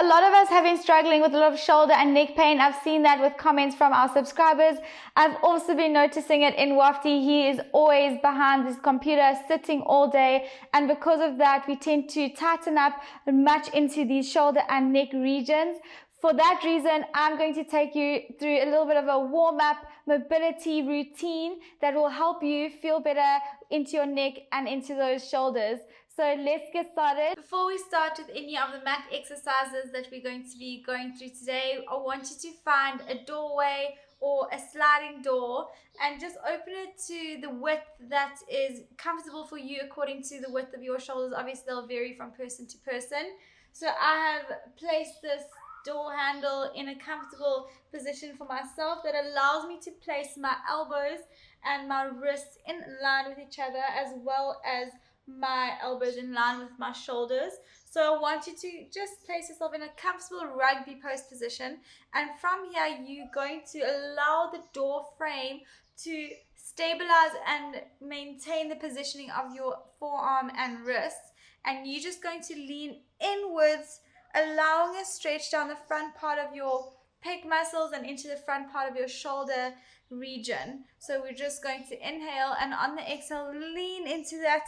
a lot of us have been struggling with a lot of shoulder and neck pain. I've seen that with comments from our subscribers. I've also been noticing it in Wafty. He is always behind his computer, sitting all day. And because of that, we tend to tighten up much into these shoulder and neck regions. For that reason, I'm going to take you through a little bit of a warm-up mobility routine that will help you feel better into your neck and into those shoulders. So let's get started. Before we start with any of the mat exercises that we're going to be going through today, I want you to find a doorway or a sliding door and just open it to the width that is comfortable for you according to the width of your shoulders. Obviously, they'll vary from person to person. So I have placed this door handle in a comfortable position for myself that allows me to place my elbows and my wrists in line with each other, as well as my elbows in line with my shoulders. So I want you to just place yourself in a comfortable rugby post position, and from here you're going to allow the door frame to stabilize and maintain the positioning of your forearm and wrists, and you're just going to lean inwards, allowing a stretch down the front part of your pec muscles and into the front part of your shoulder region. So we're just going to inhale, and on the exhale lean into that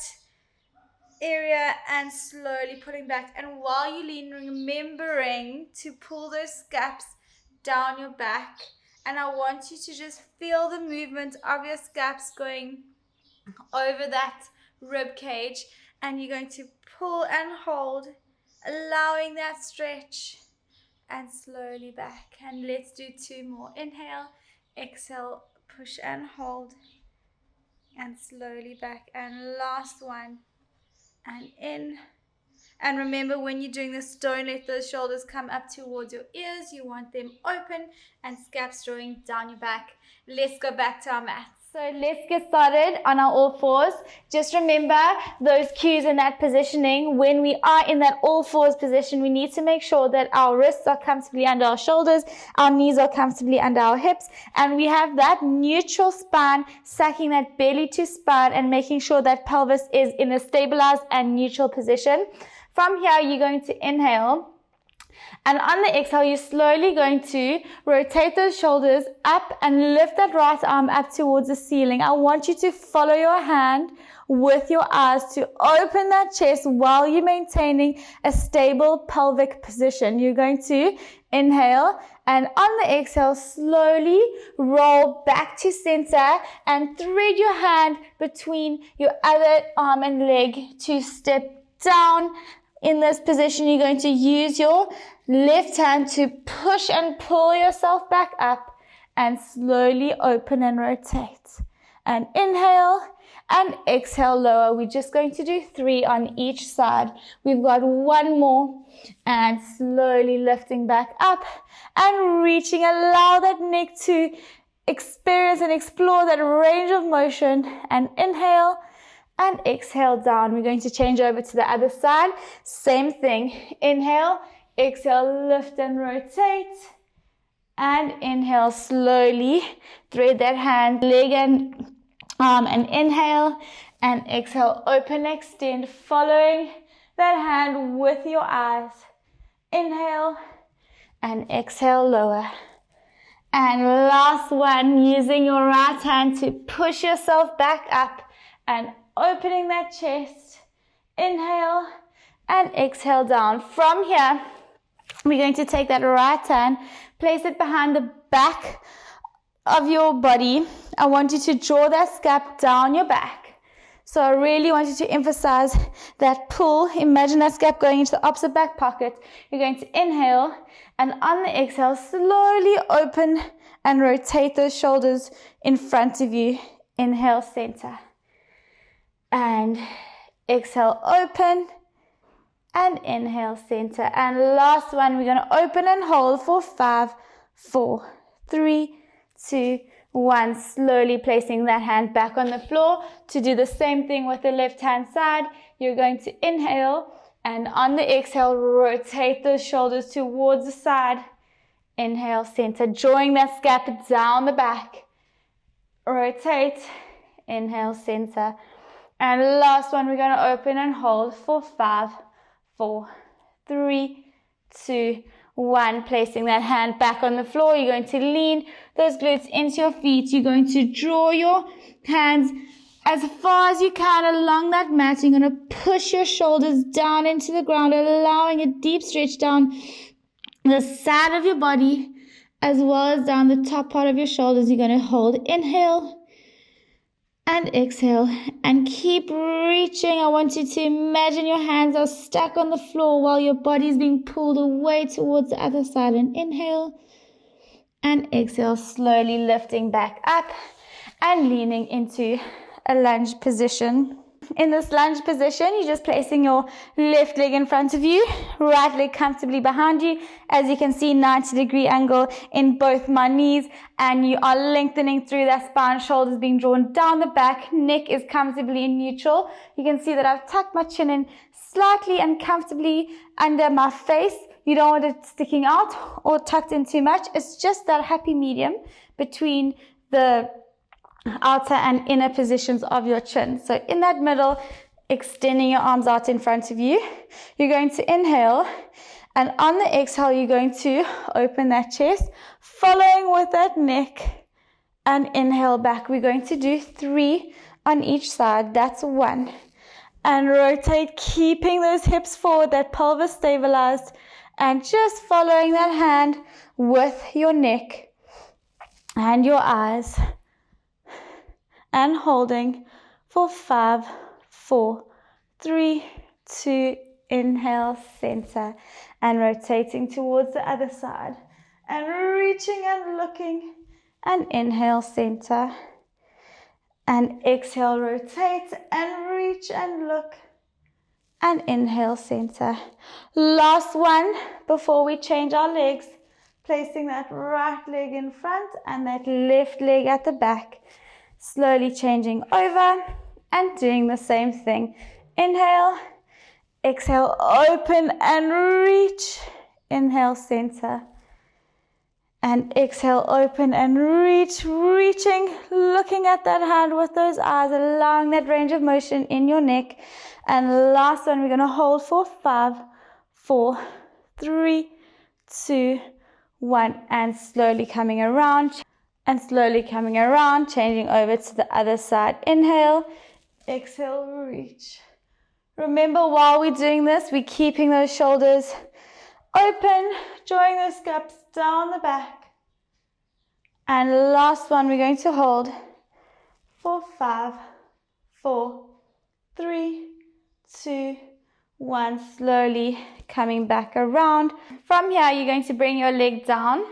area and slowly pulling back. And while you lean, remembering to pull those scaps down your back, and I want you to just feel the movement of your scaps going over that rib cage, and you're going to pull and hold, allowing that stretch, and slowly back. And let's do 2 more. Inhale, exhale, push and hold, and slowly back. And last one, and in. And remember, when you're doing this, don't let those shoulders come up towards your ears. You want them open and scaps drawing down your back. Let's go back to our mats. So let's get started on our all fours. Just remember those cues in that positioning. When we are in that all fours position, we need to make sure that our wrists are comfortably under our shoulders, our knees are comfortably under our hips, and we have that neutral spine, sacking that belly to spine and making sure that pelvis is in a stabilized and neutral position. From here, you're going to inhale. And on the exhale, you're slowly going to rotate those shoulders up and lift that right arm up towards the ceiling. I want you to follow your hand with your eyes to open that chest while you're maintaining a stable pelvic position. You're going to inhale, and on the exhale, slowly roll back to center and thread your hand between your other arm and leg to step down. In this position, you're going to use your left hand to push and pull yourself back up, and slowly open and rotate. And inhale and exhale, lower. We're just going to do 3 on each side. We've got 1 more, and slowly lifting back up and reaching. Allow that neck to experience and explore that range of motion. And inhale and exhale down. We're going to change over to the other side. Same thing. Inhale, exhale, lift and rotate. And inhale, slowly thread that hand, leg and arm, and inhale. And exhale, open, extend, following that hand with your eyes. Inhale and exhale, lower. And last one, using your right hand to push yourself back up and opening that chest. Inhale and exhale down. From here, we're going to take that right hand, place it behind the back of your body. I want you to draw that scap down your back. So I really want you to emphasize that pull. Imagine that scap going into the opposite back pocket. You're going to inhale, and on the exhale, slowly open and rotate those shoulders in front of you. Inhale, center. And exhale, open, and inhale, center. And last one, we're going to open and hold for 5, 4, 3, 2, 1. Slowly placing that hand back on the floor. To do the same thing with the left hand side, you're going to inhale, and on the exhale, rotate those shoulders towards the side. Inhale, center, drawing that scap down the back. Rotate, inhale, center. And last one, we're going to open and hold for 5, 4, 3, 2, 1. Placing that hand back on the floor. You're going to lean those glutes into your feet. You're going to draw your hands as far as you can along that mat. You're going to push your shoulders down into the ground, allowing a deep stretch down the side of your body as well as down the top part of your shoulders. You're going to hold. Inhale and exhale and keep reaching. I want you to imagine your hands are stuck on the floor while your body is being pulled away towards the other side. And inhale and exhale, slowly lifting back up and leaning into a lunge position. In this lunge position, you're just placing your left leg in front of you, right leg comfortably behind you. As you can see, 90-degree angle in both my knees, and you are lengthening through that spine, shoulders being drawn down the back, neck is comfortably in neutral. You can see that I've tucked my chin in slightly and comfortably under my face. You don't want it sticking out or tucked in too much. It's just that happy medium between the outer and inner positions of your chin. So in that middle, extending your arms out in front of you, you're going to inhale, and on the exhale, you're going to open that chest, following with that neck, and inhale back. We're going to do 3 on each side. That's 1. And rotate, keeping those hips forward, that pelvis stabilized, and just following that hand with your neck and your eyes. And holding for 5, 4, 3, 2, inhale, center, and rotating towards the other side, and reaching and looking, and inhale, center, and exhale, rotate, and reach and look, and inhale, center. Last one before we change our legs, placing that right leg in front and that left leg at the back. Slowly changing over and doing the same thing. Inhale, exhale, open and reach. Inhale, center. And exhale, open and reach. Reaching, looking at that hand with those eyes, allowing that range of motion in your neck. And last one, we're going to hold for 5, 4, 3, 2, 1. And slowly coming around. And slowly coming around, changing over to the other side. Inhale, exhale, reach. Remember, while we're doing this, we're keeping those shoulders open, drawing those scaps down the back. And last one, we're going to hold for 5, 4, 3, 2, 1. Slowly coming back around. From here, you're going to bring your leg down.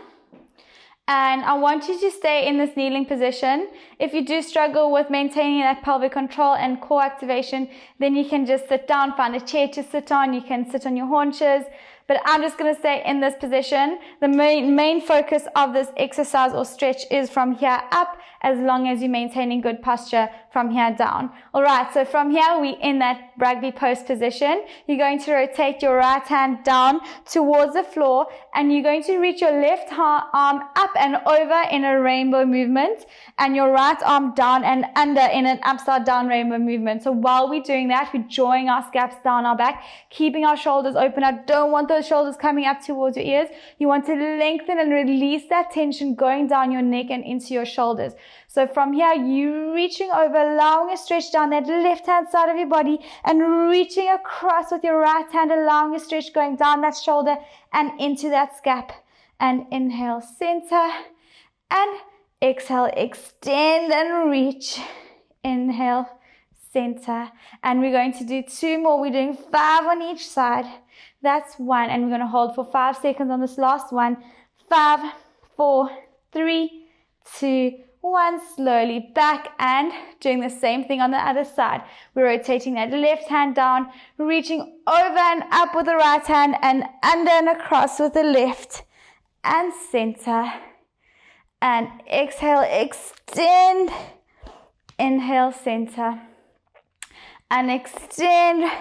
And I want you to stay in this kneeling position. If you do struggle with maintaining that pelvic control and core activation, then you can just sit down, find a chair to sit on. You can sit on your haunches. But I'm just going to stay in this position. The main focus of this exercise or stretch is from here up, as long as you're maintaining good posture from here down. All right, so from here, we're in that rugby post position. You're going to rotate your right hand down towards the floor, and you're going to reach your left arm up and over in a rainbow movement, and your right arm down and under in an upside down rainbow movement. So while we're doing that, we're drawing our scaps down our back, keeping our shoulders open. I don't want those shoulders coming up towards your ears. You want to lengthen and release that tension going down your neck and into your shoulders. So from here, you reaching over, allowing a stretch down that left hand side of your body, and reaching across with your right hand, allowing a stretch going down that shoulder and into that scap. And inhale, center, and exhale, extend and reach. Inhale, center, and we're going to do 2 more. We're doing 5 on each side. That's 1, and we're going to hold for 5 seconds on this last one. 5, 4, 3, 2, 1. Slowly back and doing the same thing on the other side. We're rotating that left hand down, reaching over and up with the right hand, and under and across with the left, and center. And exhale, extend. Inhale, center. And extend.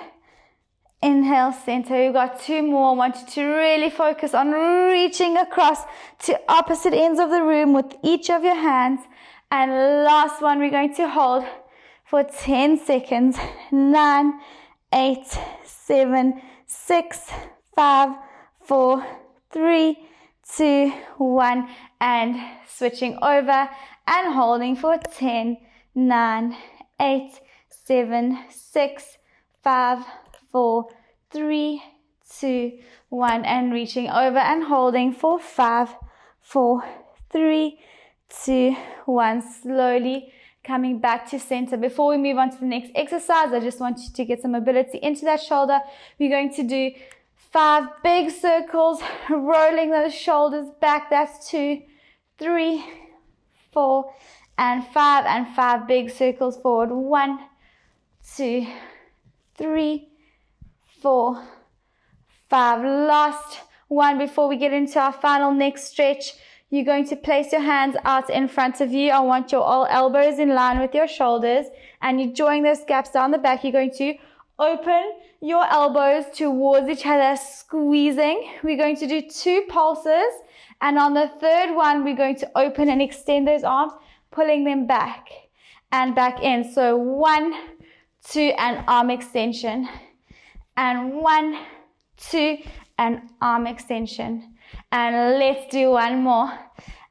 Inhale, center. We've got 2 more. I want you to really focus on reaching across to opposite ends of the room with each of your hands. And last one, we're going to hold for 10 seconds. 9, 8, 7, 6, 5, 4, 3, 2, 1, and switching over and holding for 10, 9, 8, 7, 6, 5, 4, 3, 2, 1, and reaching over and holding for 5, 4, 3, 2, 1. Slowly coming back to center. Before we move on to the next exercise, I just want you to get some mobility into that shoulder. We're going to do 5 big circles, rolling those shoulders back. That's 2, 3, 4, and 5, and 5 big circles forward. 1, 2, 3, 4, 5. Last one before we get into our final neck stretch. You're going to place your hands out in front of you. I want your all elbows in line with your shoulders, and you're drawing those gaps down the back. You're going to open your elbows towards each other, squeezing. We're going to do 2 pulses, and on the third one, we're going to open and extend those arms, pulling them back and back in. So 1, 2, and arm extension, and 1, 2, and arm extension. And let's do one more,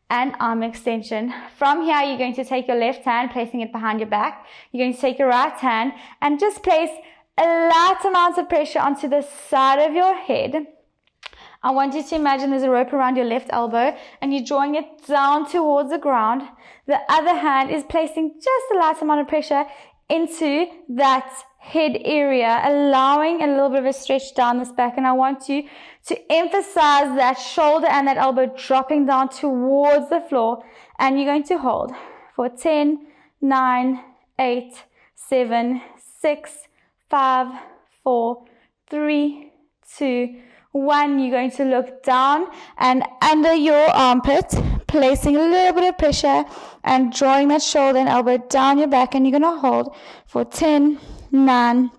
and arm extension. From here, you're going to take your left hand, placing it behind your back. You're going to take your right hand and just place a light amount of pressure onto the side of your head. I want you to imagine there's a rope around your left elbow, and you're drawing it down towards the ground. The other hand is placing just a light amount of pressure into that head area, allowing a little bit of a stretch down this back. And I want you to emphasize that shoulder and that elbow dropping down towards the floor. And you're going to hold for 10, 9, 8, 7, 6, 5, 4, 3, 2, 1. You're going to look down and under your armpit, placing a little bit of pressure and drawing that shoulder and elbow down your back. And you're going to hold for 10, 9,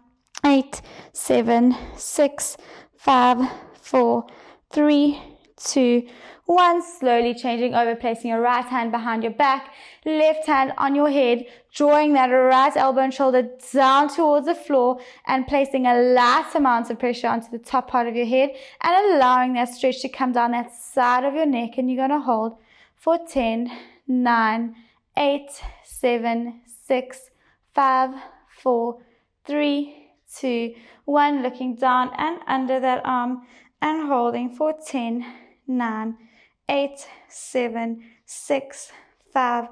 8, 7, 6, 5, 4, 3, 2, 1. Slowly changing over, placing your right hand behind your back, left hand on your head, drawing that right elbow and shoulder down towards the floor, and placing a light amount of pressure onto the top part of your head, and allowing that stretch to come down that side of your neck. And you're going to hold for 10, 9, 8, 7, 6, 5, 4, 3, 2, 1. Looking down and under that arm and holding for 10, 9, 8, 7, 6, 5,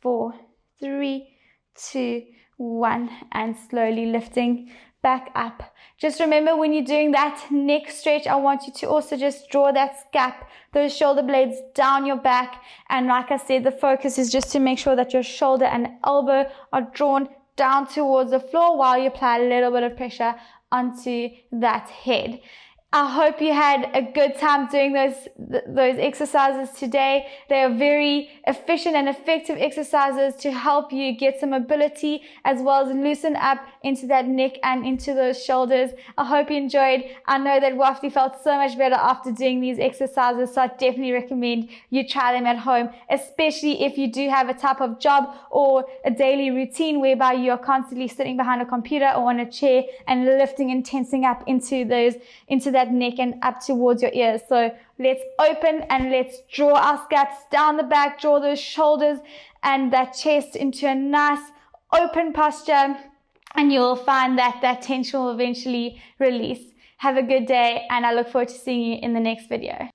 4, 3, 2, 1. And slowly lifting back up. Just remember, when you're doing that neck stretch, I want you to also just draw that scap, those shoulder blades down your back. And like I said, the focus is just to make sure that your shoulder and elbow are drawn down towards the floor while you apply a little bit of pressure onto that head. I hope you had a good time doing those exercises today. They are very efficient and effective exercises to help you get some mobility as well as loosen up into that neck and into those shoulders. I hope you enjoyed. I know that Wafdi felt so much better after doing these exercises, so I definitely recommend you try them at home, especially if you do have a type of job or a daily routine whereby you are constantly sitting behind a computer or on a chair and lifting and tensing up into that neck and up towards your ears. So let's open and let's draw our scaps down the back, draw those shoulders and that chest into a nice open posture, and you'll find that that tension will eventually release. Have a good day, and I look forward to seeing you in the next video.